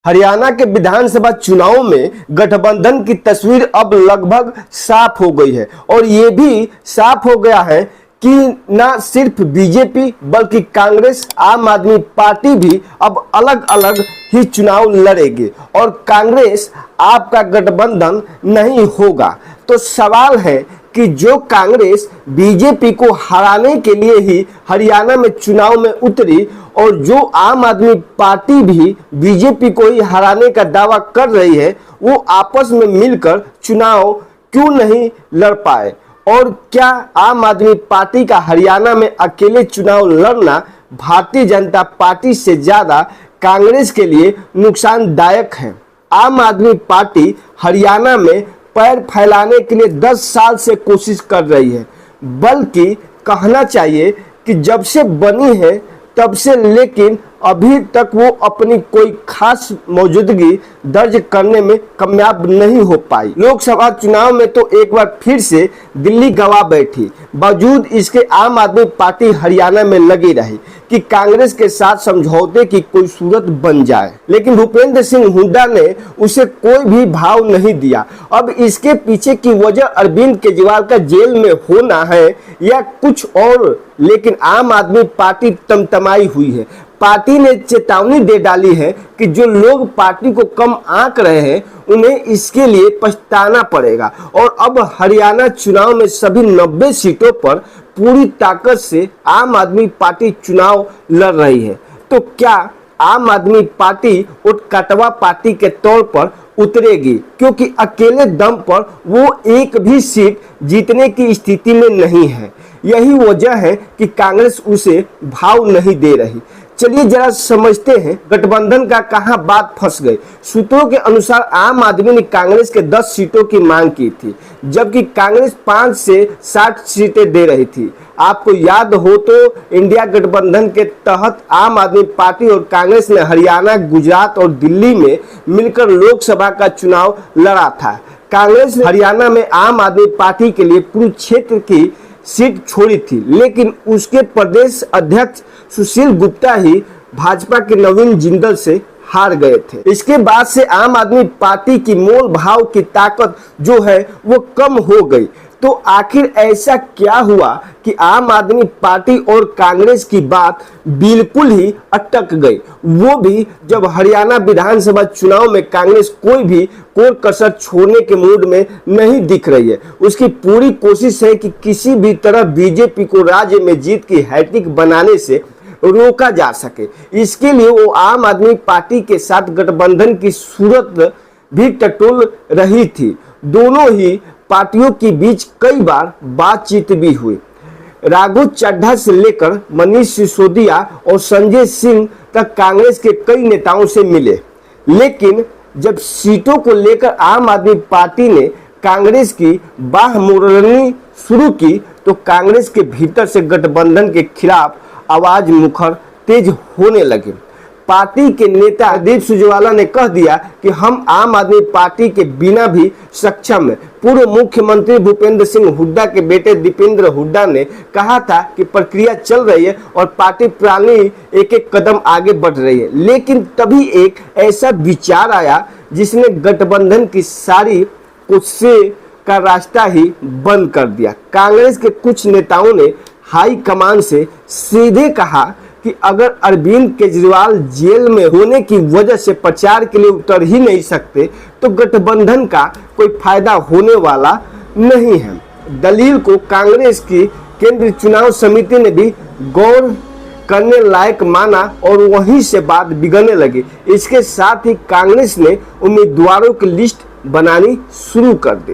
हरियाणा के विधानसभा चुनाव में गठबंधन की तस्वीर अब लगभग साफ हो गई है और ये भी साफ हो गया है कि न सिर्फ बीजेपी बल्कि कांग्रेस आम आदमी पार्टी भी अब अलग अलग ही चुनाव लड़ेगी और कांग्रेस आपका गठबंधन नहीं होगा। तो सवाल है कि जो कांग्रेस बीजेपी को हराने के लिए ही हरियाणा में चुनाव में उतरी और जो आम आदमी पार्टी भी बीजेपी को ही हराने का दावा कर रही है, वो आपस में मिलकर चुनाव क्यों नहीं लड़ पाए और क्या आम आदमी पार्टी का हरियाणा में अकेले चुनाव लड़ना भारतीय जनता पार्टी से ज्यादा कांग्रेस के लिए नुकसानदायक है। आम आदमी पार्टी हरियाणा में पैर फैलाने के लिए 10 साल से कोशिश कर रही है, बल्कि कहना चाहिए कि जब से बनी है तब से, लेकिन अभी तक वो अपनी कोई खास मौजूदगी दर्ज करने में कामयाब नहीं हो पाई। लोकसभा चुनाव में तो एक बार फिर से दिल्ली गवा बैठी, बावजूद इसके आम आदमी पार्टी हरियाणा में लगी रही कि कांग्रेस के साथ समझौते की कोई सूरत बन जाए, लेकिन भूपेंद्र सिंह हुड्डा ने उसे कोई भी भाव नहीं दिया। अब इसके पीछे की वजह अरविंद केजरीवाल का जेल में होना है या कुछ और, लेकिन आम आदमी पार्टी तमतमाई हुई है। पार्टी ने चेतावनी दे डाली है कि जो लोग पार्टी को कम आंक रहे हैं उन्हें इसके लिए पछताना पड़ेगा और अब हरियाणा चुनाव में सभी 90 सीटों पर पूरी ताकत से आम आदमी पार्टी चुनाव लड़ रही है। तो क्या आम आदमी पार्टी उठकटवा पार्टी के तौर पर उतरेगी, क्योंकि अकेले दम पर वो एक भी सीट जीतने की स्थिति में नहीं है। यही वजह है कि कांग्रेस उसे भाव नहीं दे रही। चलिए जरा समझते हैं गठबंधन का कहां बात फंस गई। सूत्रों के अनुसार आम आदमी ने कांग्रेस के 10 सीटों की मांग की थी, जबकि कांग्रेस 5 से 60 सीटें दे रही थी। आपको याद हो तो इंडिया गठबंधन के तहत आम आदमी पार्टी और कांग्रेस ने हरियाणा, गुजरात और दिल्ली में मिलकर लोकसभा का चुनाव लड़ा था। कांग्रेस ने हरियाणा में आम आदमी पार्टी के लिए कुरुक्षेत्र की सीट छोड़ी थी, लेकिन उसके प्रदेश अध्यक्ष सुशील गुप्ता ही भाजपा के नवीन जिंदल से हार गए थे। इसके बाद से आम आदमी पार्टी की मोल भाव की ताकत जो है वो कम हो गई। तो आखिर ऐसा क्या हुआ कि आम आदमी पार्टी और कांग्रेस की बात बिल्कुल ही अटक गई, वो भी जब हरियाणा विधानसभा चुनाव में कांग्रेस कोई भी कोर कसर छोड़ने के मूड में नहीं दिख रही है। उसकी पूरी कोशिश है कि किसी भी तरह बीजेपी को राज्य में जीत की हैट्रिक बनाने से रोका जा सके। इसके लिए वो आम आदमी पार्टी के साथ गठबंधन की सूरत भी टटोल रही थी। दोनों ही पार्टियों के बीच कई बार बातचीत भी हुई। राघव चड्ढा से लेकर मनीष सिसोदिया और संजय सिंह तक कांग्रेस के कई नेताओं से मिले, लेकिन जब सीटों को लेकर आम आदमी पार्टी ने कांग्रेस की बाह मोड़नी शुरू की तो कांग्रेस के भीतर से गठबंधन के खिलाफ आवाज मुखर तेज होने लगी। पार्टी के नेता प्रदीप सुरजेवाला ने कह दिया कि हम आम आदमी पार्टी के बिना भी सक्षम हैं। पूर्व मुख्यमंत्री भूपेंद्र सिंह हुड्डा के बेटे दीपेंद्र हुड्डा ने कहा था कि प्रक्रिया चल रही है और पार्टी प्रणाली एक एक कदम आगे बढ़ रही है, लेकिन तभी एक ऐसा विचार आया जिसने गठबंधन की सारी कोशिशें का रास्ता ही बंद कर दिया। कांग्रेस के कुछ नेताओं ने हाई कमान से सीधे कहा कि अगर अरविंद केजरीवाल जेल में होने की वजह से प्रचार के लिए उतर ही नहीं सकते तो गठबंधन का कोई फायदा होने वाला नहीं है। दलील को कांग्रेस की केंद्रीय चुनाव समिति ने भी गौर करने लायक माना और वहीं से बात बिगड़ने लगी। इसके साथ ही कांग्रेस ने उम्मीदवारों की लिस्ट बनानी शुरू कर दी।